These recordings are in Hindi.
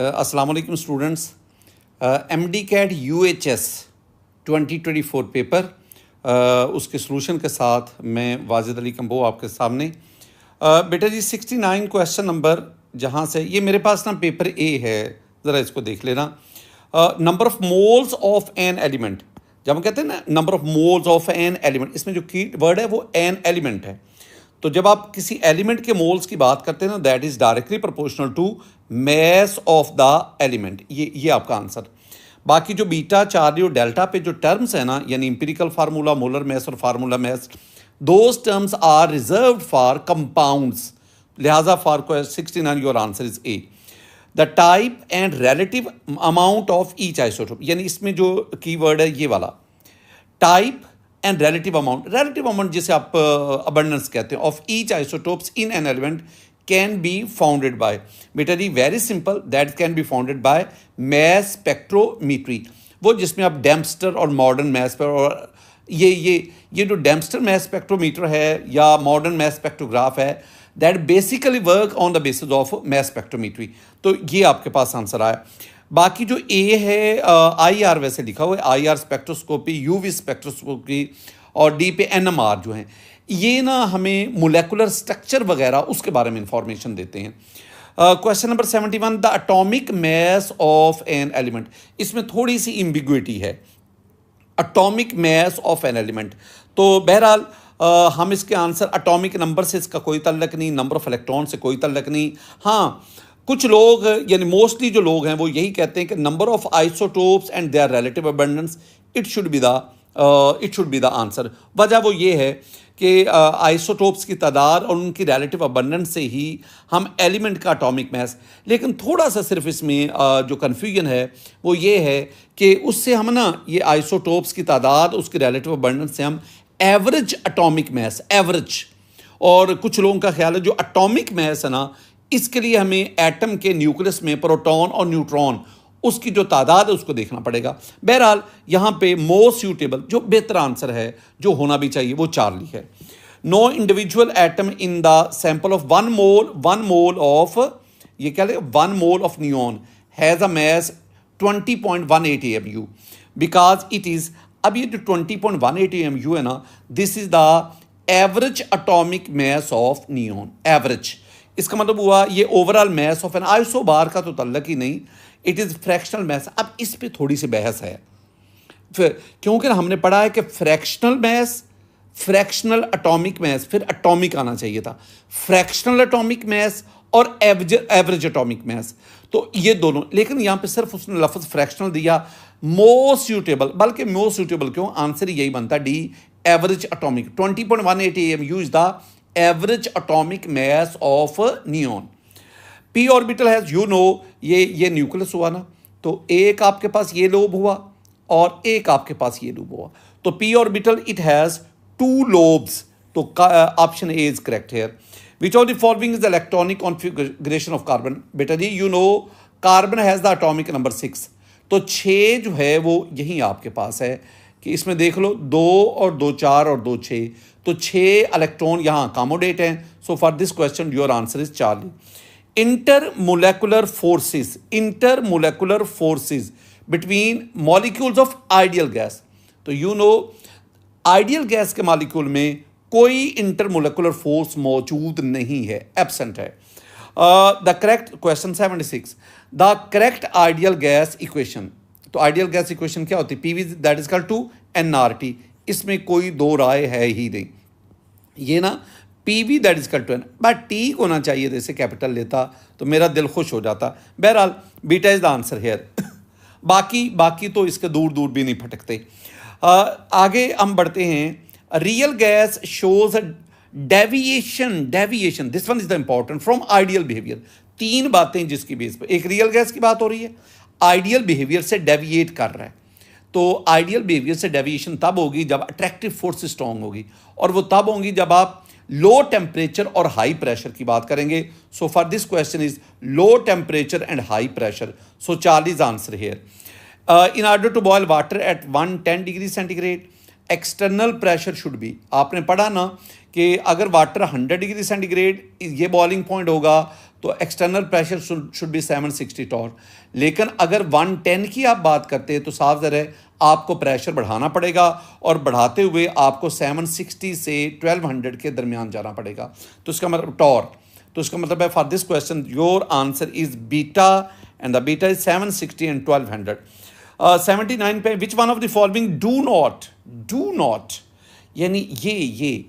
अस्सलाम वालेकुम students. MD CAT UHS 2024 paper उसके सलूशन के साथ मैं वाजिद अली कंबो आपके सामने। बेटा जी 69 क्वेश्चन नंबर जहाँ से ये मेरे पास ना पेपर ए है, ज़रा इसको देख लेना। Number of moles of an element, जब हम कहते हैं ना number of moles of an element, इसमें जो की वर्ड है वो एन एलिमेंट है। तो जब आप किसी एलिमेंट के मोल्स की बात करते हैं ना, that is directly proportional to mass of the element. ये आपका आंसर। बाकी जो बीटा, चार्ली और डेल्टा पे जो टर्म्स है ना, यानी इंपिरिकल फार्मूला, मोलर मैस और formula mass, those terms are reserved for compounds. लिहाजा for 69 your answer is A. The type and relative amount of each isotope, यानी इसमें जो की वर्ड है ये वाला, टाइप एंड रिलेटिव अमाउंट जिसे आप अबंडेंस कहते हैं, of each isotopes in an element can be founded by. बेटा जी very simple, that can be founded by mass spectrometry, वो जिसमें आप डेम्पस्टर और मॉडर्न मैस पर, और ये जो डेम्पस्टर मैस स्पेक्ट्रोमीटर है या मॉडर्न मैस स्पेक्ट्रोग्राफ है, that basically work on the basis of mass spectrometry. तो ये आपके पास आंसर आया। बाकी जो ए है IR वैसे लिखा हुआ है, IR स्पेक्ट्रोस्कोपी, UV स्पेक्ट्रोस्कोपी और डी पे NMR जो हैं, ये ना हमें मोलेकुलर स्ट्रक्चर वगैरह उसके बारे में इंफॉर्मेशन देते हैं। Question number 71, the atomic mass of an element, इसमें थोड़ी सी एम्बिग्युइटी है, atomic mass of an element. तो बहरहाल हम इसके आंसर एटॉमिक नंबर से इसका कोई तल्लक नहीं, नंबर ऑफ इलेक्ट्रॉन से कोई तल्लक नहीं। हाँ, कुछ लोग यानी मोस्टली जो लोग हैं वो यही कहते हैं कि number of isotopes and there relative abundance it should be the answer. वजह वो ये है कि आइसोटोप्स की तादाद और उनकी रिलेटिव अबंडेंस से ही हम एलिमेंट का एटॉमिक मैस, लेकिन थोड़ा सा सिर्फ इसमें जो कन्फ्यूजन है वो ये है कि उससे हम ना ये आइसोटोप्स की तादाद, उसकी रिलेटिव अबंडेंस से हम एवरेज एटॉमिक मैस, एवरेज, और कुछ लोगों का ख्याल है जो एटॉमिक मैस है ना, इसके लिए हमें एटम के न्यूक्लियस में प्रोटॉन और न्यूट्रॉन, उसकी जो तादाद है उसको देखना पड़ेगा। बहरहाल यहाँ पे मोस्ट सूटेबल जो बेहतर आंसर है, जो होना भी चाहिए, वो चार्ली है। No individual atom in the sample of one mole of, ये क्या है, 1 mole of neon has a mass 20.18 AMU because it is, अब ये जो 20.18 AMU है ना, this is the average atomic mass of neon, average. इसका मतलब हुआ ये overall mass of an isobar का तो तल्लक ही नहीं, इट इज़ फ्रैक्शनल मैस। अब इस पे थोड़ी सी बहस है, फिर क्योंकि हमने पढ़ा है कि fractional mass, fractional atomic mass, फिर एटॉमिक आना चाहिए था, फ्रैक्शनल एटॉमिक मैस और एवरेज एटॉमिक मैस, तो ये दोनों। लेकिन यहाँ पे सिर्फ उसने लफ्ज़ फ्रैक्शनल दिया, मोस्ट सूटेबल, बल्कि मोस्ट सूटेबल क्यों, आंसर यही बनता D, average atomic. 20.18 AMU is the average atomic mass of neon. p orbital has, you know, ये न्यूक्लियस हुआ ना, तो एक आपके पास ये लोब हुआ और एक आपके पास ये लोब हुआ, तो p orbital it has 2 lobes, तो option A is correct here. Which of the following is electronic configuration of carbon. बेटा जी you know carbon has the atomic number 6, तो 6 जो है वो यहीं आपके पास है कि इसमें देख लो 2 और 2 4 और 2 6, तो 6 इलेक्ट्रॉन यहाँ अकोमोडेट हैं। So for this question your answer is Charlie. Intermolecular forces between molecules of ideal gas, तो यू नो आइडियल गैस के मॉलिक्यूल में कोई इंटरमोलेकुलर फोर्स मौजूद नहीं है, एब्सेंट है। The correct question 76, the correct ideal gas equation, तो आइडियल गैस इक्वेशन क्या होती है, PV that is equal to nRT, इसमें कोई दो राय है ही नहीं। ये ना PV that is equal to n, but T होना चाहिए, जैसे कैपिटल लेता तो मेरा दिल खुश हो जाता। बहरहाल beta is the answer here. बाकी तो इसके दूर दूर भी नहीं फटकते। आगे हम बढ़ते हैं। Real gas shows deviation, this one is the important, from ideal behaviour. 3 बातें जिसकी बेस पर, एक रियल गैस की बात हो रही है, आइडियल बिहेवियर से डेविएट कर रहा है, तो आइडियल बिहेवियर से डेविएशन तब होगी जब अट्रैक्टिव फोर्स स्ट्रांग होगी, और वो तब होंगी जब आप लो टेम्परेचर और हाई प्रेशर की बात करेंगे। So for this question is low temperature and high pressure, so Charles answer here. In order to boil water at 110 degree centigrade, external pressure should be, आपने पढ़ा ना कि अगर वाटर 100 डिग्री सेंटीग्रेड ये बॉइलिंग पॉइंट होगा तो external pressure should be 760 torr. लेकिन अगर 110 की आप बात करते हैं तो साफ ज़ाहिर है आपको प्रेशर बढ़ाना पड़ेगा और बढ़ाते हुए आपको 760 से 1200 के दरमियान जाना पड़ेगा। तो इसका मतलब टॉर, तो इसका मतलब है for this question your answer is beta and the beta is 760 and 1200। 79 पे which one of the following do not यानी ये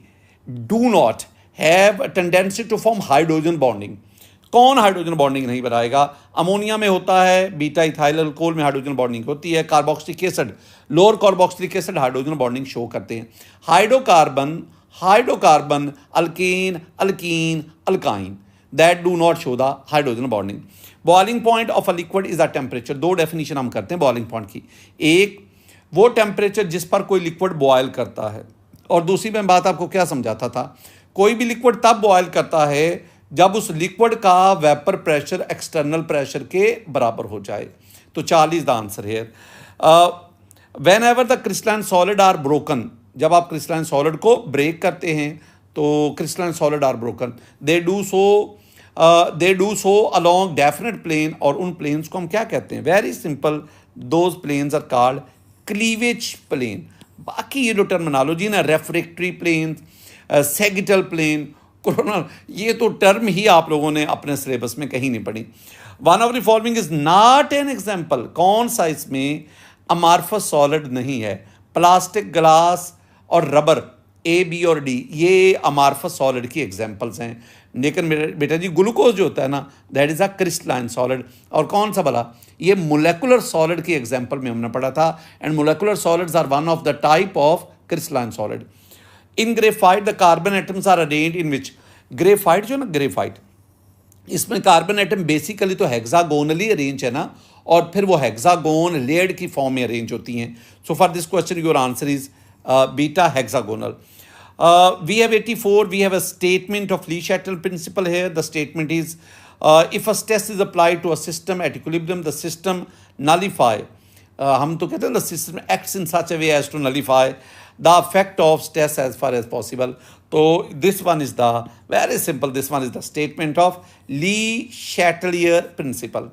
do not have tendency to form hydrogen bonding. कौन हाइड्रोजन बॉन्डिंग नहीं बनाएगा? अमोनिया में होता है, बीटा इथाइल अल्कोहल में हाइड्रोजन बॉन्डिंग होती है, carboxylic acid, lower carboxylic acid hydrogen bonding show करते हैं। Hydrocarbon alkane alkene alkyne that do not show the hydrogen bonding. Boiling point of a liquid is a temperature. दो डेफिनेशन हम करते हैं बॉइलिंग पॉइंट की, एक वो टेम्परेचर जिस पर कोई लिक्विड बॉयल करता है, और दूसरी मैं बात आपको क्या समझाता था, कोई भी लिक्विड तब बॉयल करता है जब उस लिक्विड का वेपर प्रेशर एक्सटर्नल प्रेशर के बराबर हो जाए। तो 40 द आंसर है। Whenever the crystalline solid are broken, जब आप क्रिस्टलाइन सॉलिड को ब्रेक करते हैं तो crystalline solid are broken, they do so along definite plane, और उन प्लेन्स को हम क्या कहते हैं? Very simple, those planes are called cleavage plane. बाकी ये जो टर्मिनोलॉजी ना, refractory plane, sagittal plane, corona, ये तो टर्म ही आप लोगों ने अपने सिलेबस में कहीं नहीं पढ़ी। One of the following is not an example. कौन सा इसमें अमार्फस सॉलिड नहीं है? प्लास्टिक, ग्लास और रबर, ए बी और डी, ये अमार्फस सॉलिड की एग्जाम्पल्स हैं। लेकिन मेरे बेटा जी ग्लूकोज जो होता है ना, that is a crystalline solid. और कौन सा भला? ये मोलेकुलर सॉलिड की एग्जाम्पल में हमने पढ़ा था, and molecular solids are one of the type of crystalline solid. In graphite the carbon atoms are arranged in which? Graphite जो ना, ग्रेफाइट, इसमें कार्बन एटम बेसिकली तो हेक्सागोनली अरेंज है ना, और फिर वो हेक्सागोन लेयर्ड की फॉर्म में अरेंज होती हैं। So for this question your answer is beta hexagonal. We have 84, we have a statement of Le Chattel principle here. The statement is, if a stress is applied to a system at equilibrium, the system nullify. हम तो कहते हैं the system acts in such a way as to nullify the effect of stress as far as possible. So this one is the very simple. This one is the statement of Le Chatelier principle.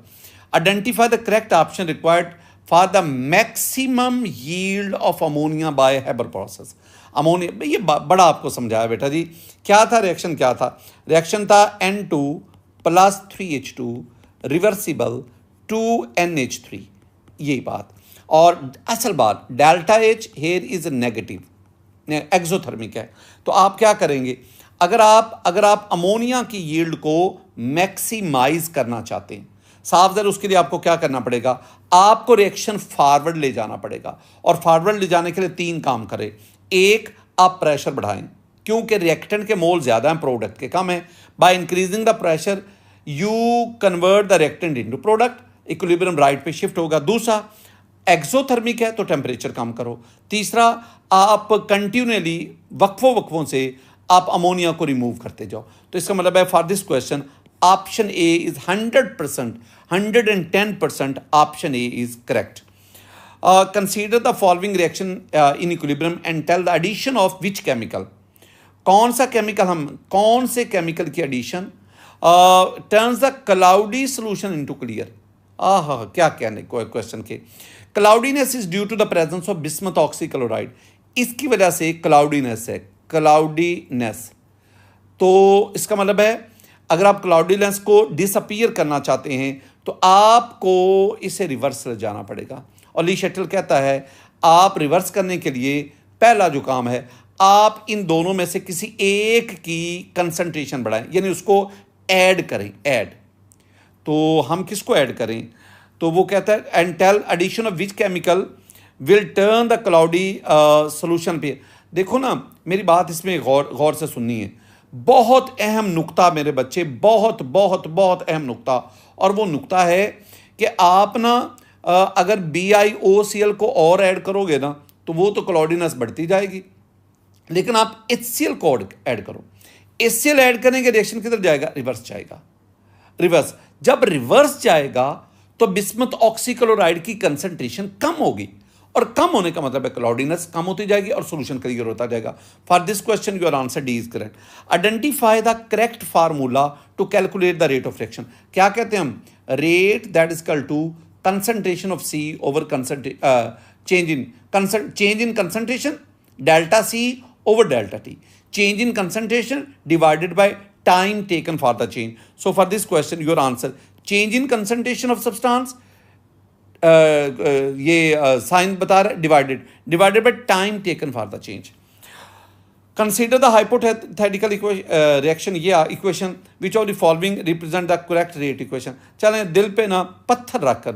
Identify the correct option required for the maximum yield of ammonia by Haber process. Ammonia, ये बड़ा आपको समझाया बेटा जी। क्या था रिएक्शन? क्या था रिएक्शन? था N2 plus 3H2 reversible 2NH3, यही बात। और असल बात, delta H here is negative, exothermic है। तो आप क्या करेंगे? अगर आप अमोनिया की यील्ड को मैक्सिमाइज करना चाहते हैं, साफ ज़रा उसके लिए आपको क्या करना पड़ेगा? आपको रिएक्शन फॉरवर्ड ले जाना पड़ेगा, और फॉरवर्ड ले जाने के लिए 3 काम करें। एक, आप प्रेशर बढ़ाएं, क्योंकि रिएक्टेंट के मोल ज़्यादा हैं, प्रोडक्ट के कम है। By increasing the pressure you convert the reactant into product, equilibrium right पे शिफ्ट होगा। दूसरा, एक्सोथर्मिक है तो टेम्परेचर कम करो। तीसरा, आप कंटिन्यूअली वक्फों से आप अमोनिया को रिमूव करते जाओ। तो इसका मतलब है for this question option A is 100%, 110% option A is correct. Consider the following reaction in equilibrium and tell the addition of which chemical. कौन सा केमिकल, हम कौन से केमिकल की addition turns the cloudy solution into clear? क्या कहने क्वेश्चन के। Cloudiness is due to the presence of bismuth oxychloride, इसकी वजह से क्लाउडीनेस है, क्लाउडीनेस। तो इसका मतलब है अगर आप क्लाउडीनेस को डिसअपीयर करना चाहते हैं तो आपको इसे रिवर्स ले जाना पड़ेगा। और ली शटल कहता है आप रिवर्स करने के लिए पहला जो काम है, आप इन दोनों में से किसी एक की कंसंट्रेशन बढ़ाएं, यानी उसको ऐड करें, ऐड। तो हम किसको ऐड करें? तो वो कहता है and tell addition of which chemical will turn the cloudy solution पे। देखो ना, मेरी बात इसमें गौर से सुननी है। बहुत अहम नुक्ता मेरे बच्चे, बहुत बहुत बहुत अहम नुक्ता। और वो नुक्ता है कि आप ना अगर BiOCl को और ऐड करोगे ना तो वो तो क्लाउडीनेस बढ़ती जाएगी, लेकिन आप HCl को ऐड करो। HCl ऐड करेंगे, रिएक्शन किधर जाएगा? रिवर्स जाएगा। रिवर्स जब रिवर्स जाएगा तो बिस्मथ ऑक्सीक्लोराइड की कंसंट्रेशन कम होगी, और कम होने का मतलब है क्लाउडीनेस कम होती जाएगी और सोल्यूशन क्लियर होता जाएगा। For this question your answer D is correct. Identify the correct formula to calculate the rate of reaction. क्या कहते हैं हम? Rate that is equal to concentration of C over change in concentration delta C over delta t, change in concentration divided by time taken for the change. So for this question your answer change in concentration of substance ये साइन बता रहा है divided by time taken for the change. Consider the hypothetical reaction ये equation which of the following represent the correct rate equation. चलें दिल पे पत्थर रखकर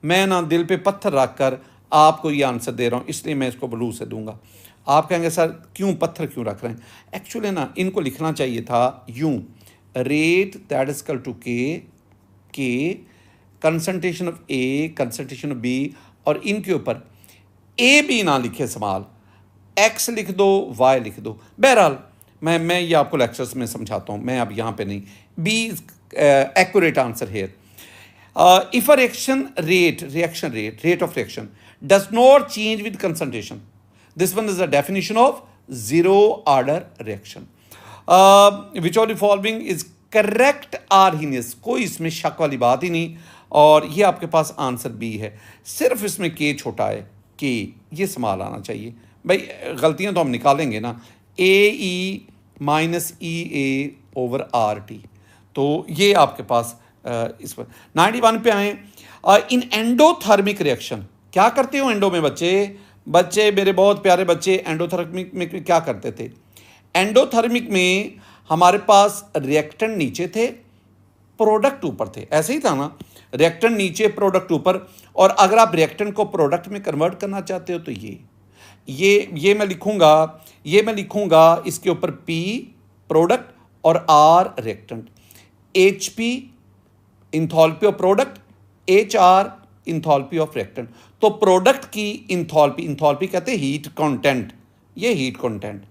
मैं दिल पे पत्थर रखकर आपको ये आंसर दे रहा हूँ, इसलिए मैं इसको ब्लू से दूंगा। आप कहेंगे सर क्यों पत्थर क्यों रख रहे हैं? एक्चुअली इनको लिखना चाहिए था यूं, rate that is equal to k concentration of A concentration of B, और इनके ऊपर ए बी ना लिखे समाल, एक्स लिख दो वाई लिख दो। बहरहाल मैं ये आपको लेक्चर्स में समझाता हूँ, मैं अब यहाँ पे नहीं। Be accurate answer here. If a reaction rate of reaction does not change with concentration, this one is the definition of zero order reaction. Which of the following is correct or heinous? कोई इसमें शक वाली बात ही नहीं, और ये आपके पास आंसर बी है। सिर्फ इसमें के छोटा है, के ये संभाल आना चाहिए भाई, गलतियां तो हम निकालेंगे ना। ए ई माइनस ई ए ओवर आर टी, तो ये आपके पास इस पर 91 पे आए। इन एंडोथर्मिक रिएक्शन क्या करते हो एंडो में? बच्चे मेरे बहुत प्यारे बच्चे एंडोथर्मिक में क्या करते थे? एंडोथर्मिक में हमारे पास रिएक्टेंट नीचे थे, प्रोडक्ट ऊपर थे, ऐसे ही था ना, रिएक्टेंट नीचे प्रोडक्ट ऊपर। और अगर आप रिएक्टेंट को प्रोडक्ट में कन्वर्ट करना चाहते हो तो ये मैं लिखूंगा इसके ऊपर पी प्रोडक्ट और R reactant, H P enthalpy of product, H R enthalpy of reactant. तो प्रोडक्ट की इंथॉल्पी कहते हैं हीट कंटेंट, ये heat content,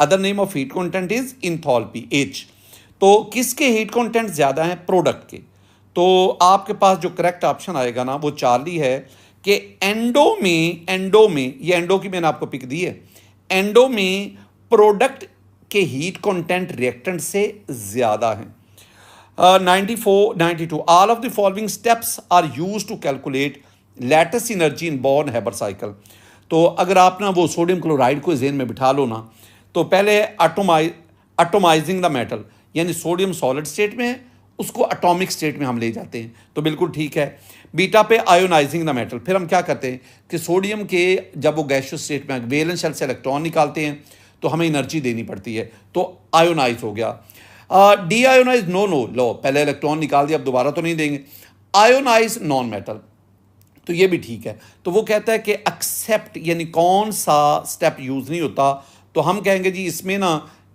other name of heat content is enthalpy H. तो किसके हीट कंटेंट ज्यादा हैं? प्रोडक्ट के। तो आपके पास जो करेक्ट ऑप्शन आएगा ना वो चार्ली है कि एंडो में ये एंडो की मैंने आपको पिक दी है, एंडो में प्रोडक्ट के हीट कंटेंट रिएक्टेंट से ज्यादा है। 92 all of the following steps are used to calculate lattice energy in Born Haber cycle. तो अगर आप ना वो सोडियम क्लोराइड को ज़हन में बिठा लो ना, तो पहले एटोमाइजिंग द मेटल, यानी सोडियम सॉलिड स्टेट में है, उसको एटॉमिक स्टेट में हम ले जाते हैं, तो बिल्कुल ठीक है। बीटा पे आयोनाइजिंग द मेटल, फिर हम क्या करते हैं कि सोडियम के जब वो गैसियस स्टेट में वैलेंस शेल से इलेक्ट्रॉन निकालते हैं तो हमें एनर्जी देनी पड़ती है, तो आयोनाइज हो गया। डी आयोनाइज नो लो, पहले इलेक्ट्रॉन निकाल दिया अब दोबारा तो नहीं देंगे। आयोनाइज नॉन मेटल, तो ये भी ठीक है। तो वो कहता है कि एक्सेप्ट, यानी कौन सा स्टेप यूज नहीं होता, तो हम कहेंगे जी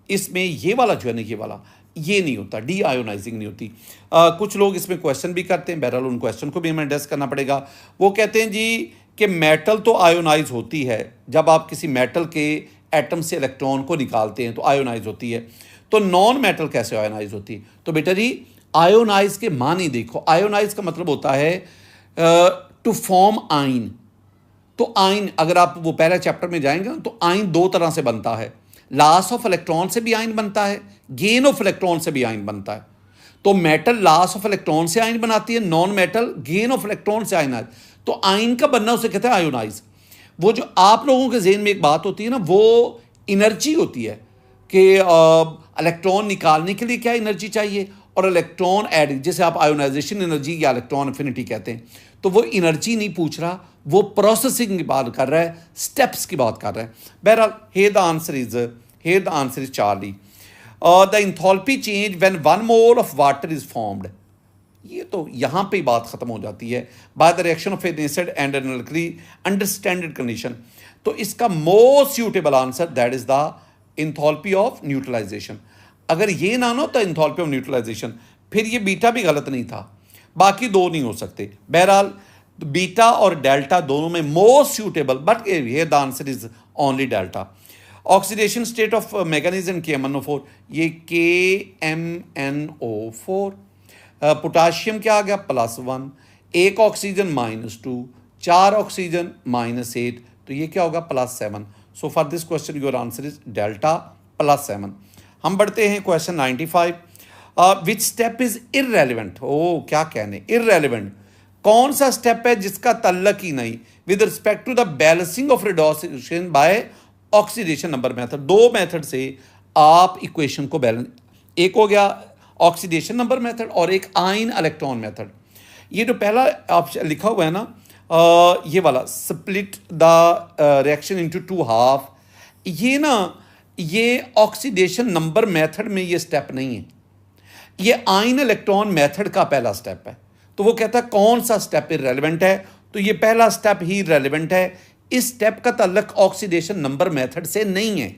इसमें ये वाला जो है ना, ये नहीं होता, डी आयोनाइजिंग नहीं होती। कुछ लोग इसमें क्वेश्चन भी करते हैं, बहरहाल उन क्वेश्चन को भी हमें एड्रेस करना पड़ेगा। वो कहते हैं जी कि मेटल तो आयोनाइज होती है, जब आप किसी मेटल के एटम से इलेक्ट्रॉन को निकालते हैं तो आयोनाइज होती है, तो नॉन मेटल कैसे आयोनाइज होती है? तो बेटा जी आयोनाइज के मानी देखो, आयोनाइज का मतलब होता है टू फॉर्म आइन। तो आइन, अगर आप वो पहले चैप्टर में जाएंगे ना, तो आइन दो तरह से बनता है, लॉस ऑफ इलेक्ट्रॉन से भी आइन बनता है, गेन ऑफ इलेक्ट्रॉन से भी आइन बनता है। तो मेटल लॉस ऑफ इलेक्ट्रॉन से आइन बनाती है, non metal gain of electron से आयनाइज। तो आइन का बनना उसे कहते हैं आयोनाइज। वो जो आप लोगों के ज़हन में एक बात होती है ना, वो एनर्जी होती है कि इलेक्ट्रॉन निकालने के लिए क्या एनर्जी चाहिए और इलेक्ट्रॉन ऐड, जैसे आप आयोनाइजेशन एनर्जी या इलेक्ट्रॉन एफिनिटी कहते हैं, तो वो एनर्जी नहीं पूछ रहा, वो प्रोसेसिंग की बात कर रहा है, स्टेप्स की बात कर रहा है। बहरहाल here the answer is Charlie. The enthalpy change when 1 mole of water is formed. ये तो यहाँ पे बात खत्म हो जाती है, by the reaction of an acid and an alkali under standard condition. तो इसका most suitable answer that is the enthalpy of neutralization. अगर ये ना हो तो इंथॉल्पी ऑफ न्यूट्रलाइजेशन, फिर ये बीटा भी गलत नहीं था, बाकी दो नहीं हो सकते। बहरहाल बीटा और डेल्टा दोनों में मोस्ट सूटेबल, बट ये the answer is only delta. Oxidation state of manganese and KMnO4, ये KMnO4। पोटाशियम क्या आ गया? +1, एक ऑक्सीजन -2, 4 ऑक्सीजन -8, तो ये क्या होगा +7। So for this question your answer is delta +7। हम बढ़ते हैं question 95। Which step is irrelevant. ओ क्या कहने, इररेलेवेंट कौन सा स्टेप है जिसका तल्लक ही नहीं with respect to the balancing of redox equation by oxidation number method. दो मेथड से आप इक्वेशन को बैलेंस, एक हो गया ऑक्सीडेशन नंबर मेथड और एक आयन इलेक्ट्रॉन मेथड। ये जो पहला ऑप्शन लिखा हुआ है ना, ये वाला split the reaction into 2 half, ये ना ये ऑक्सीडेशन नंबर मेथड में ये स्टेप नहीं है, ये आयन इलेक्ट्रॉन मेथड का पहला स्टेप है। तो वो कहता है कौन सा स्टेप इररेलेवेंट है, तो ये पहला स्टेप ही रेलेवेंट है। इस स्टेप का तल्लक ऑक्सीडेशन नंबर मेथड से नहीं है,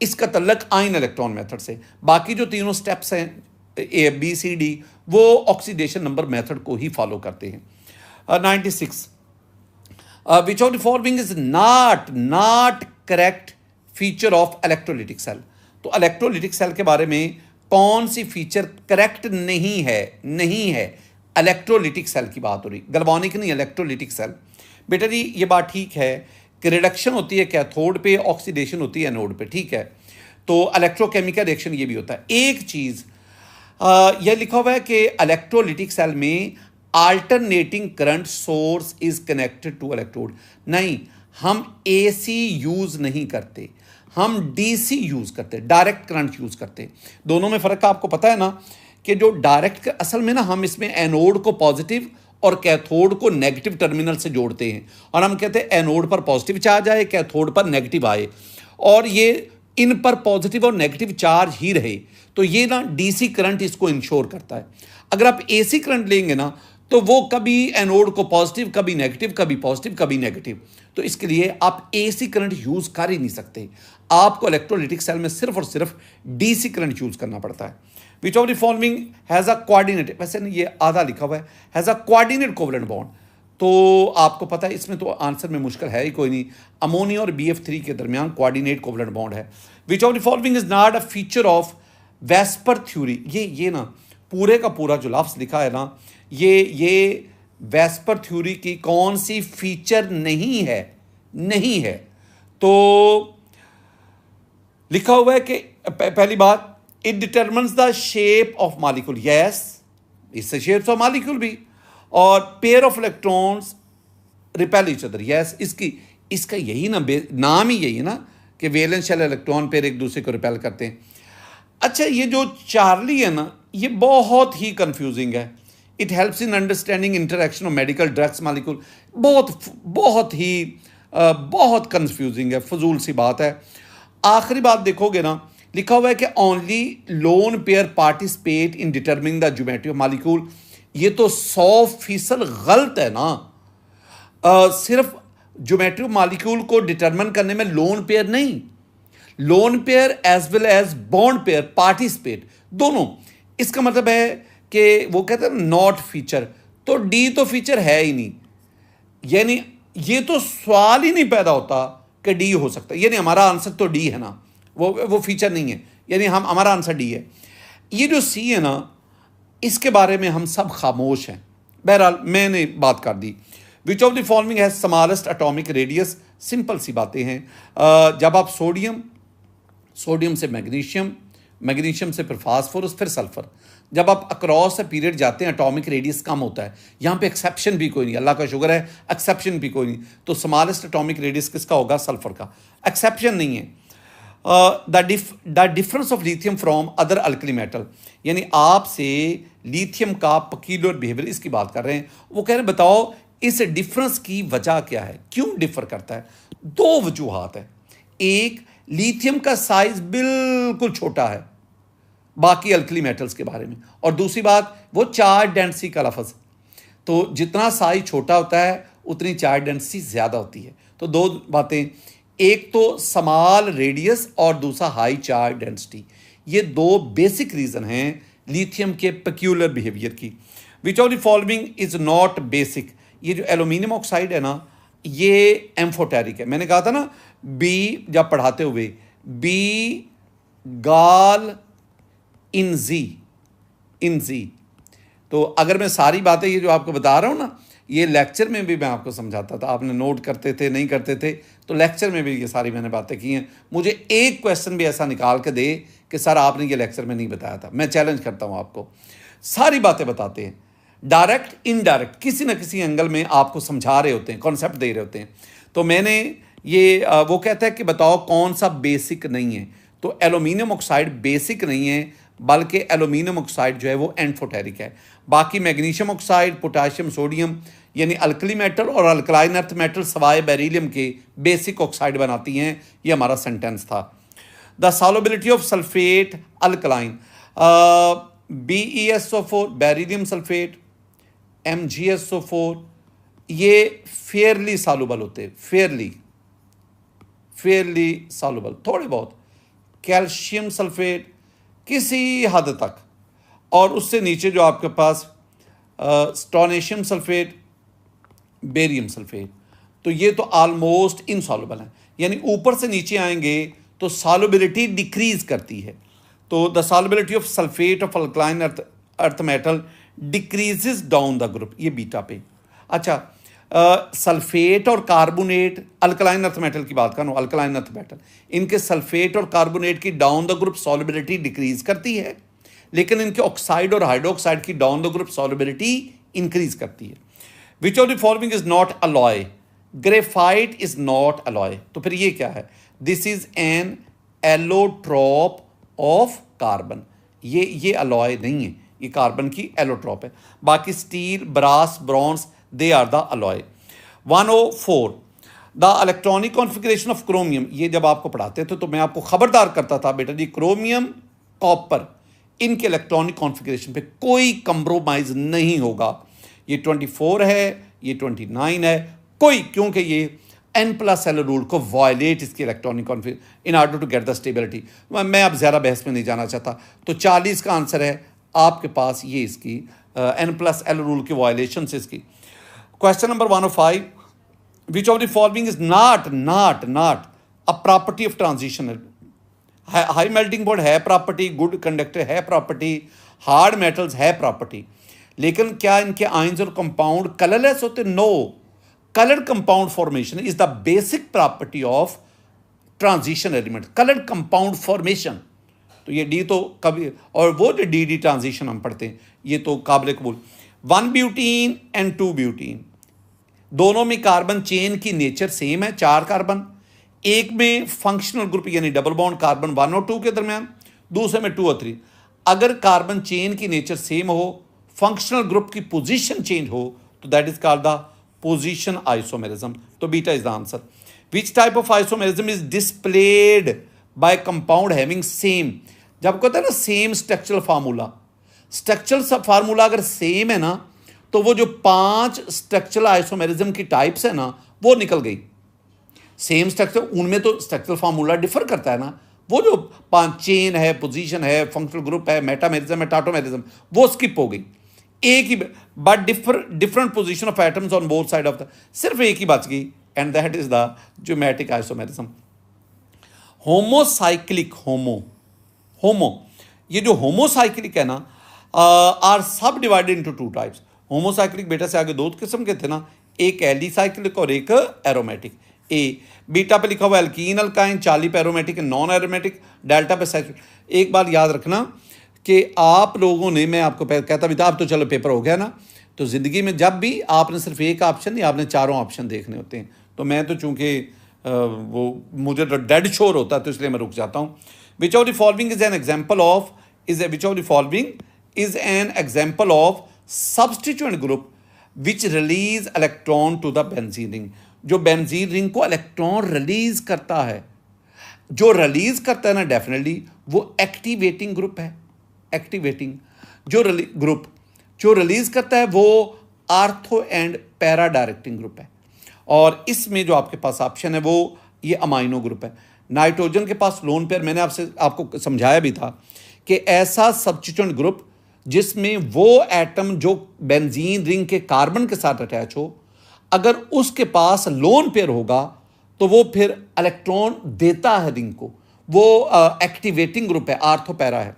इसका तल्लक आयन इलेक्ट्रॉन मेथड से। बाकी जो तीनों स्टेप्स हैं A, B, C, D, वो ऑक्सीडेशन नंबर मेथड को ही फॉलो करते हैं। 96 which of the following is not correct feature of electrolytic cell. तो इलेक्ट्रोलिटिक सेल के बारे में कौन सी फीचर करेक्ट नहीं है इलेक्ट्रोलिटिक सेल की बात हो रही, गैल्वानिक नहीं, इलेक्ट्रोलिटिक सेल। बेटा जी ये बात ठीक है कि रिडक्शन होती है कैथोड पे, ऑक्सीडेशन होती है एनोड पे, ठीक है। तो इलेक्ट्रोकेमिकल रिएक्शन ये भी होता है। एक चीज़ यह लिखा हुआ है कि इलेक्ट्रोलिटिक सेल में alternating current source is connected to electrode. नहीं, हम AC यूज़ नहीं करते, हम DC यूज़ करते, डायरेक्ट करंट यूज़ करते। दोनों में फ़र्क आपको पता है ना कि जो डायरेक्ट, असल में ना हम इसमें एनोड को पॉजिटिव और कैथोड को नेगेटिव टर्मिनल से जोड़ते हैं, और हम कहते हैं एनोड पर पॉजिटिव चार्ज आए, कैथोड पर नेगेटिव आए, और ये इन पर पॉजिटिव और नेगेटिव चार्ज ही रहे। तो ये ना DC करंट इसको इंश्योर करता है। अगर आप AC करंट लेंगे ना तो वो कभी एनोड को पॉजिटिव, कभी नेगेटिव, कभी पॉजिटिव, कभी नेगेटिव। तो इसके लिए आप AC करंट यूज़ कर ही नहीं सकते, आपको इलेक्ट्रोलिटिक सेल में सिर्फ और सिर्फ DC करंट यूज़ करना पड़ता है। Which of the following has a coordinate, वैसे नहीं ये आधा लिखा हुआ है, has a coordinate covalent bond. तो आपको पता है इसमें तो आंसर में मुश्किल है ही कोई नहीं, अमोनिया और BF3 के दरमियान कोऑर्डिनेट कोवलेंट बॉन्ड है। Which of the following is not a feature of VSEPR theory. ये ना पूरे का पूरा जो लफ्ज़ लिखा है ना, ये वेस्पर थ्योरी की कौन सी फीचर नहीं है। तो लिखा हुआ है कि पहली बात, it determines the shape of molecule. Yes, इससे शेप्स ऑफ मॉलिक्यूल भी, और pair of electrons repel each other. Yes, इसका यही ना नाम ही यही है ना कि वैलेंस शेल इलेक्ट्रॉन पेयर एक दूसरे को रिपेल करते हैं। अच्छा, ये जो चार्ली है ना, ये बहुत ही कंफ्यूजिंग है। It helps in understanding interaction of medical drugs molecule. बहुत कंफ्यूजिंग है, फजूल सी बात है। आखिरी बात देखोगे ना, लिखा हुआ है कि only lone pair participate in determining the geometry of molecule. ये तो 100% गलत है ना। सिर्फ ज्योमेट्री ऑफ मॉलिक्यूल को डिटरमिन करने में लोन पेयर नहीं, lone pair as well as bond pair participate, दोनों। इसका मतलब है कि वो कहते हैं नॉट फीचर, तो D तो फीचर है ही नहीं, यानी ये तो सवाल ही नहीं पैदा होता कि D हो सकता है, यानी हमारा आंसर तो D है ना, वो फीचर नहीं है, यानी हमारा आंसर D है। ये जो C है ना, इसके बारे में हम सब खामोश हैं। बहरहाल मैंने बात कर दी। Which of the following has smallest atomic radius. Simple सी बातें हैं। जब आप सोडियम से मैग्नीशियम से फिर फास्फोरस, फिर सल्फर, जब आप अक्रॉस ए पीरियड जाते हैं एटॉमिक रेडियस कम होता है। यहाँ पे एक्सेप्शन भी कोई नहीं, अल्लाह का शुक्र है, एक्सेप्शन भी कोई नहीं। तो स्मॉलेस्ट एटॉमिक रेडियस किसका होगा? सल्फर का। एक्सेप्शन नहीं है। The difference of lithium from other alkali metal, यानी आपसे लिथियम का पक्यूलर बिहेवियर, इसकी बात कर रहे हैं। वो कह रहे हैं बताओ इस डिफरेंस की वजह क्या है, क्यों डिफर करता है? दो वजूहात है। एक, लिथियम का साइज बिल्कुल छोटा है बाकी अल्कली मेटल्स के बारे में, और दूसरी बात वो चार्ज डेंसिटी का लफ्ज़, तो जितना साइज छोटा होता है उतनी चार्ज डेंसिटी ज़्यादा होती है। तो दो बातें, एक तो स्मॉल रेडियस और दूसरा हाई चार्ज डेंसिटी। ये दो बेसिक रीज़न हैं लिथियम के पेक्यूलर बिहेवियर की। विच of the following is not basic. ये जो एल्यूमिनियम ऑक्साइड है ना, ये एम्फोटेरिक है। मैंने कहा था ना बी, जब पढ़ाते हुए बी गाल इन जी। तो अगर मैं सारी बातें ये जो आपको बता रहा हूँ ना, ये लेक्चर में भी मैं आपको समझाता था, आपने नोट करते थे नहीं करते थे, तो लेक्चर में भी ये सारी मैंने बातें की हैं। मुझे एक क्वेश्चन भी ऐसा निकाल के दे कि सर आपने ये लेक्चर में नहीं बताया था, मैं चैलेंज करता हूँ आपको। सारी बातें बताते हैं, डायरेक्ट इनडायरेक्ट किसी न किसी एंगल में आपको समझा रहे होते हैं, कॉन्सेप्ट दे रहे होते हैं। तो मैंने ये वो कहता है कि बताओ कौन सा बेसिक नहीं है, तो एल्यूमिनियम ऑक्साइड बेसिक नहीं है, बल्कि एल्यूमिनियम ऑक्साइड जो है वो एंडफोटेरिक है। बाकी मैग्नीशियम ऑक्साइड, पोटाशियम, सोडियम यानी अल्कली मेटल और अल्कलाइन अर्थ मेटल सवाए बेरिलियम के बेसिक ऑक्साइड बनाती हैं। ये हमारा सेंटेंस था। The solubility of sulphate alkaline, BeSO4 beryllium sulphate, MgSO4, ये फेयरली सॉल्युबल होते हैं, फेयरली सॉल्युबल थोड़े बहुत। कैल्शियम सल्फेट किसी हद तक, और उससे नीचे जो आपके पास स्टोनेशियम सल्फेट, बेरियम सल्फेट, तो ये तो ऑलमोस्ट इनसॉल्युबल है, यानी ऊपर से नीचे आएंगे तो सॉल्युबिलिटी डिक्रीज करती है। तो the solubility of sulphate of alkaline earth metal decreases down the group, ये बीटा पे। अच्छा, सल्फेट और कार्बोनेट, अल्कलाइन अर्थ मेटल की बात करूँ, अल्कलाइन अर्थ मेटल, इनके सल्फेट और कार्बोनेट की down the group solubility decrease करती है, लेकिन इनके ऑक्साइड और हाइड्रोक्साइड की down the group solubility increase करती है। Which of the following is not alloy, graphite is not alloy, तो फिर ये क्या है? This is an allotrope of carbon, ये अलॉय नहीं है, ये कार्बन की एलोट्रॉप है। बाकी steel, brass, bronze, they are the alloy. 104, the electronic configuration of chromium, ये जब आपको पढ़ाते थे तो मैं आपको खबरदार करता था बेटा जी, क्रोमियम, कॉपर, इनके इलेक्ट्रॉनिक कॉन्फ़िगरेशन पे कोई कंप्रोमाइज नहीं होगा। ये 24 है, ये 29 है, कोई, क्योंकि ये N+L रूल को वायलेट इसकी electronic configuration in order to get the stability. मैं अब ज़्यादा बहस में नहीं जाना चाहता। तो 40 का आंसर है आपके पास ये इसकी N+L रूल की वायलेशन से इसकी। Question number 105, which of the following is not a property of transition? High melting point है प्रॉपर्टी, गुड कंडक्टर है प्रॉपर्टी, हार्ड मेटल्स है प्रॉपर्टी, लेकिन क्या इनके आयंस और कंपाउंड कलरलेस होते? No, coloured compound formation is the basic property of transition element, coloured compound formation. तो ये डी तो कभी, और वो जो डी ट्रांजिशन हम पढ़ते हैं ये तो काबिल कबूल। 1 ब्यूटीन एंड 2 ब्यूटीन, दोनों में कार्बन चेन की नेचर सेम है, 4 कार्बन। एक में फंक्शनल ग्रुप यानी डबल बॉन्ड कार्बन 1 और 2 के दरमियान, दूसरे में 2 और 3। अगर कार्बन चेन की नेचर सेम हो, फंक्शनल ग्रुप की पोजीशन चेंज हो, तो that is called the position isomerism. तो beta is the answer. Which type of isomerism is displayed by compound having same, जब कहते हैं ना same structural formula, structural formula अगर सेम है ना, तो वो जो 5 स्ट्रक्चरल आइसोमेरिज्म की टाइप्स है ना, वो निकल गई। सेम स्ट्रक्चर, उनमें तो स्ट्रक्चरल फार्मूला डिफर करता है ना, वो जो 5 चेन है, पोजीशन है, फंक्शनल ग्रुप है, मेटामेरिज्म है, टाटोमेरिज्म, वो स्किप हो गई। एक ही, but different position of atoms on both side of the, सिर्फ एक ही बच गई, and that is the geometric isomerism. Homocyclic, homo, ये जो होमोसाइक्लिक है ना, आर सब डिवाइडेड इनटू 2 टाइप्स। होमोसाइक्लिक बेटा से आगे 2 किस्म के थे ना, एक एलिसाइक्लिक और एक एरोमेटिक। ए बीटा पे लिखा हुआ एल्कीन अल्काइन, 40 पे एरोमेटिक, नॉन एरोमेटिक, डेल्टा पे सैचुरेटेड। एक बात याद रखना कि आप लोगों ने, मैं आपको कहता भी था, अब तो चलो पेपर हो गया ना, तो ज़िंदगी में जब भी आपने सिर्फ एक ऑप्शन नहीं, आपने चारों ऑप्शन देखने होते हैं। तो मैं तो चूँकि वो मुझे तो डेड श्योर होता है, तो इसलिए मैं रुक जाता हूँ। Which of the following is an example of, which of the following is an example of substituent group which release electron to the benzene ring, जो बेंजीन रिंग को इलेक्ट्रॉन रिलीज करता है। जो रिलीज करता है ना, डेफिनेटली वो एक्टिवेटिंग ग्रुप है, एक्टिवेटिंग। जो ग्रुप जो रिलीज करता है वो ortho and para directing group है। और इसमें जो आपके पास ऑप्शन है वो ये अमाइनो ग्रुप है। नाइट्रोजन के पास लोन पेयर, मैंने आपको समझाया भी था कि ऐसा सब्स्टिट्यूएंट ग्रुप जिसमें वो एटम जो बेंजीन रिंग के कार्बन के साथ अटैच हो, अगर उसके पास लोन पेयर होगा तो वो फिर इलेक्ट्रॉन देता है रिंग को, वो एक्टिवेटिंग ग्रुप है, आर्थो पैरा है।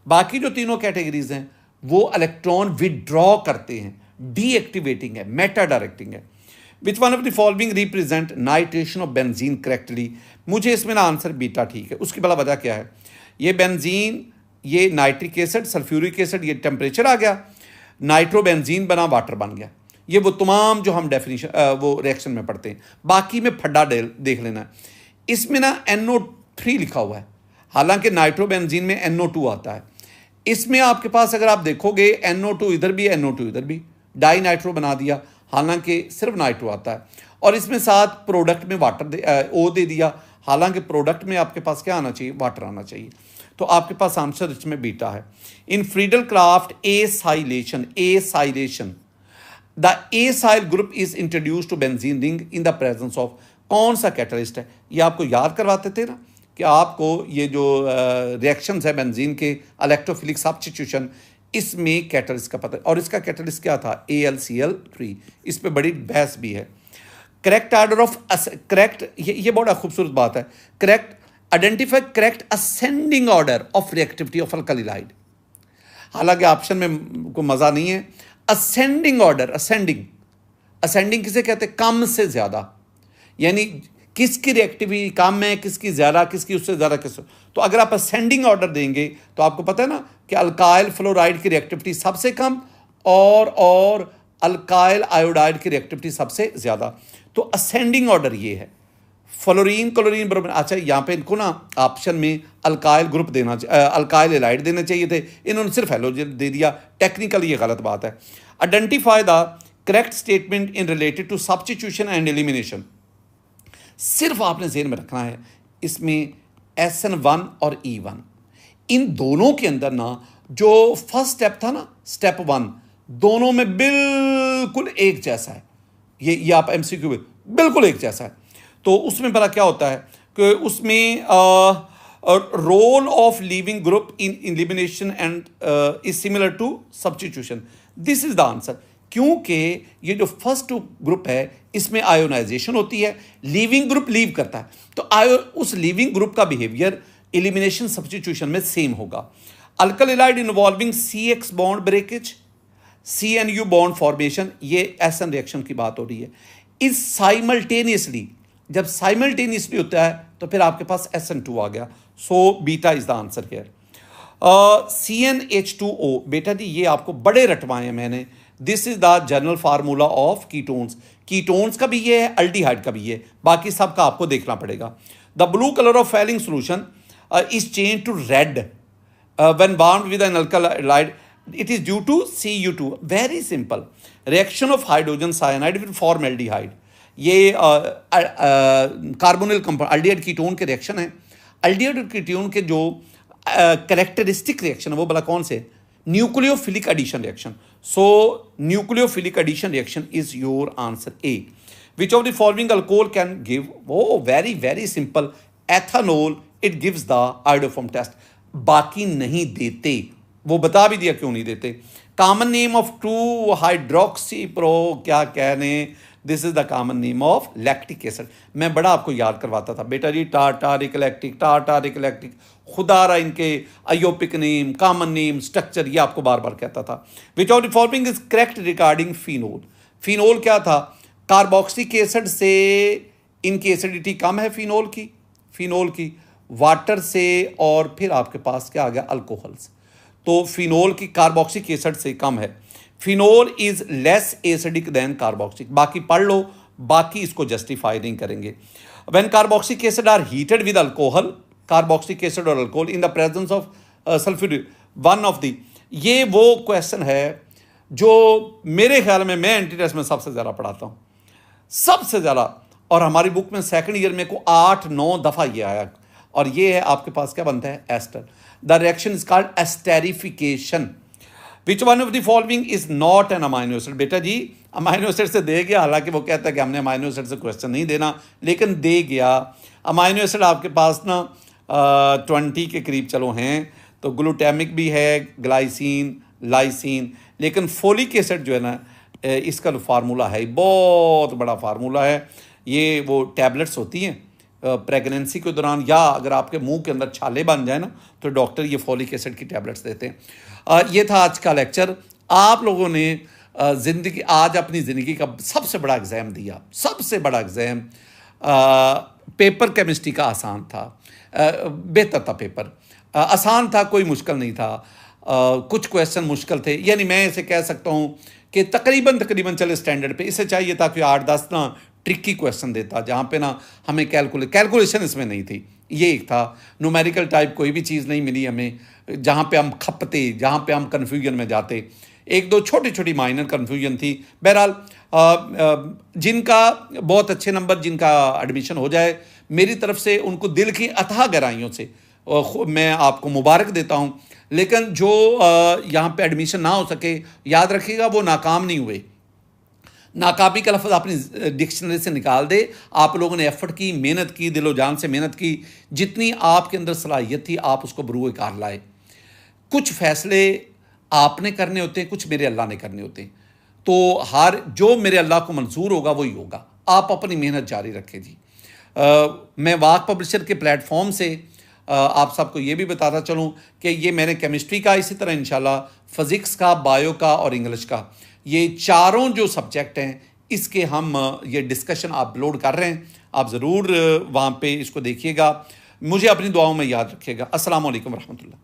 बाकी जो तीनों कैटेगरीज हैं वो इलेक्ट्रॉन विड्रॉ करते हैं, डीएक्टिवेटिंग है, मेटा डायरेक्टिंग है। विच one of the following represent nitration of benzene correctly. मुझे इसमें ना आंसर बीटा ठीक है। उसकी भला वजह क्या है? ये बेंजीन, ये नाइट्रिक एसिड, सल्फ्यूरिक एसिड, ये टेम्परेचर आ गया, नाइट्रोबेंजीन बना, वाटर बन गया। ये वो तमाम जो हम डेफिनेशन वो रिएक्शन में पढ़ते हैं। बाकी में फड्डा देख लेना है। इसमें ना NO3 लिखा हुआ है, हालांकि नाइट्रोबेंजीन में NO2 आता है। इसमें आपके पास अगर आप देखोगे NO2 इधर भी, NO2 इधर भी, डाई नाइट्रो बना दिया, हालांकि सिर्फ नाइट्रो आता है। और इसमें साथ प्रोडक्ट में वाटर O दे दिया, हालांकि प्रोडक्ट में आपके पास क्या आना चाहिए? वाटर आना चाहिए। तो आपके पास आंसर इसमें बीटा है। In Friedel Crafts acylation the acyl group is introduce to benzene ring in the presence of, कौन सा कैटलिस्ट है? ये आपको याद करवाते थे ना कि आपको ये जो रिएक्शंस है बेंजीन के इलेक्ट्रोफिलिक सब्स्टिट्यूशन, इसमें कैटलिस्ट का पता है। और इसका कैटलिस्ट क्या था? AlCl3। इस पे बड़ी बहस भी है। करेक्ट ऑर्डर ऑफ करेक्ट, ये बड़ा खूबसूरत बात है। Correct identify correct ascending order of reactivity of alkyl halide. हालांकि ऑप्शन में कोई मजा नहीं है। असेंडिंग ऑर्डर, असेंडिंग किसे कहते हैं? कम से ज्यादा, यानी किसकी रिएक्टिविटी कम है, किसकी ज्यादा, किसकी उससे ज्यादा, किस। तो अगर आप असेंडिंग ऑर्डर देंगे तो आपको पता है ना कि अल्काइल फ्लोराइड की रिएक्टिविटी सबसे कम और अल्काइल आयोडाइड की रिएक्टिविटी सबसे ज्यादा। तो असेंडिंग ऑर्डर ये है। फ्लोरीन क्लोरीन बराबर, अच्छा यहाँ पे इनको ना ऑप्शन में अल्काइल ग्रुप देना, अल्काइल एलाइड देने चाहिए थे, इन्होंने सिर्फ हेलोजन दे दिया। टेक्निकली ये गलत बात है। Identify the correct statement in related to substitution and elimination. सिर्फ आपने ज़हन में रखना है इसमें SN1 और E1, इन दोनों के अंदर ना जो फर्स्ट स्टेप था ना, स्टेप 1, दोनों में बिल्कुल एक जैसा है। ये आप MCQ में बिल्कुल एक जैसा है। तो उसमें भला क्या होता है कि उसमें role of leaving group in elimination and is similar to substitution. This is the answer, क्योंकि ये जो फर्स्ट ग्रुप है इसमें आयोनाइजेशन होती है, लीविंग ग्रुप लीव करता है, तो उस लीविंग ग्रुप का बिहेवियर एलिमिनेशन सब्स्टिट्यूशन में सेम होगा। Alkyl halide involving CX bond breakage, CNU bond formation, ये SN रिएक्शन की बात हो रही है। इस साइमल्टेनियसली, जब साइमल्टेनियसली होता है तो फिर आपके पास SN2 आ गया। So beta is the answer here. CnH2O, बेटा जी ये आपको बड़े रटवाए हैं मैंने। This is the general formula of ketones. Ketones का भी ये है, अल्डिहाइड का भी ये, बाकी सबका आपको देखना पड़ेगा। The blue colour of Fehling solution is change to red when bound with an alkaloid, it is due to Cu2। very simple, reaction of hydrogen cyanide will form aldehyde। ये कार्बोनिल कंपाउंड अल्डिहाइड कीटोन के रिएक्शन है। अल्डिहाइड कीटोन के जो कैरेक्टरिस्टिक रिएक्शन है वो भला कौन से? Nucleophilic addition reaction. So nucleophilic addition reaction is your answer A। Which of the following alcohol can give? वो very very simple, ethanol, it gives the iodoform test. बाकी नहीं देते, वो बता भी दिया क्यों नहीं देते। कॉमन नेम ऑफ 2-हाइड्रोक्सी प्रो, क्या कहने, this is the common name of lactic acid. मैं बड़ा आपको याद करवाता था बेटा जी, टार्टारिक लैक्टिक, खुदारा इनके अयोपिक नेम, कॉमन नेम, स्ट्रक्चर, ये आपको बार बार कहता था। विच of the following is correct regarding phenol? Phenol क्या था? कार्बोक्सिलिक एसिड से इनकी एसिडिटी कम है फिनोल की वाटर से, और फिर आपके पास क्या आ गया? अल्कोहल्स। तो फिनोल की कार्बोक्सिलिक एसिड से कम है। Phenol is less acidic than carboxylic. बाकी पढ़ लो, बाकी इसको जस्टिफाई नहीं करेंगे। When carboxylic acid are heated with alcohol, carboxylic acid और alcohol in the presence of sulphuric, one of the, ये वो क्वेश्चन है जो मेरे ख्याल में मैं एंटी टेस्ट में सबसे ज़्यादा पढ़ाता हूँ, सबसे ज़्यादा। और हमारी बुक में सेकंड ईयर में को 8-9 दफ़ा ये आया। और ये है आपके पास क्या बनता है? Ester. The reaction is called esterification. Which one of the following is not an amino acid? बेटा जी अमाइनो एसिड से दे गया, हालांकि वो कहता है कि हमने अमाइनो एसिड से क्वेश्चन नहीं देना, लेकिन दे गया। अमाइनो एसिड आपके पास ना 20 के करीब चलो हैं, तो ग्लूटामिक भी है, ग्लाइसिन, लाइसिन, लेकिन फोलिक एसिड जो है ना, इसका जो फार्मूला है बहुत बड़ा फार्मूला है। ये वो टैबलेट्स होती हैं प्रेगनेंसी के दौरान, या अगर आपके मुंह के अंदर छाले बन जाए ना तो डॉक्टर ये फॉलिक एसिड की टैबलेट्स देते हैं। ये था आज का लेक्चर। आप लोगों ने ज़िंदगी आज अपनी ज़िंदगी का सबसे बड़ा एग्ज़ाम दिया, सबसे बड़ा एग्ज़ाम। पेपर केमिस्ट्री का आसान था, बेहतर था पेपर, आसान था, कोई मुश्किल नहीं था। कुछ क्वेश्चन मुश्किल थे, यानी मैं ऐसे कह सकता हूँ कि तकरीबन चले स्टैंडर्ड पे। इससे चाहिए था कि 8-10 ना ट्रिकी क्वेश्चन देता, जहाँ पे ना हमें कैलकुलेशन इसमें नहीं थी। ये एक था, न्यूमेरिकल टाइप कोई भी चीज़ नहीं मिली हमें, जहाँ पे हम खपते, जहाँ पे हम कन्फ्यूजन में जाते। एक दो छोटी छोटी माइनर कन्फ्यूजन थी। बहरहाल जिनका बहुत अच्छे नंबर, जिनका एडमिशन हो जाए, मेरी तरफ से उनको दिल की अथाह गहराइयों से मैं आपको मुबारक देता हूँ। लेकिन जो यहाँ पे एडमिशन ना हो सके, याद रखिएगा वो नाकाम नहीं हुए। नाकामी का लफ्ज़ अपनी डिक्शनरी से निकाल दे। आप लोगों ने एफर्ट की, मेहनत की, दिलो जान से मेहनत की, जितनी आपके अंदर सलाहियत थी आप उसको बरूए कार लाए। कुछ फैसले आपने करने होते हैं, कुछ मेरे अल्लाह ने करने होते हैं। तो जो मेरे अल्लाह को मंजूर होगा वही होगा। आप अपनी मेहनत जारी रखें जी। मैं वाक पब्लिशर के प्लेटफॉर्म से आप सबको ये भी बताता चलूँ कि ये मैंने केमिस्ट्री का, इसी तरह इंशाल्लाह फिज़िक्स का, बायो का और इंग्लिश का, ये चारों जो सब्जेक्ट हैं इसके हम ये डिस्कशन अपलोड कर रहे हैं। आप ज़रूर वहाँ पे इसको देखिएगा। मुझे अपनी दुआओं में याद रखिएगा। अस्सलाम वालेकुम रहमतुल्लाह।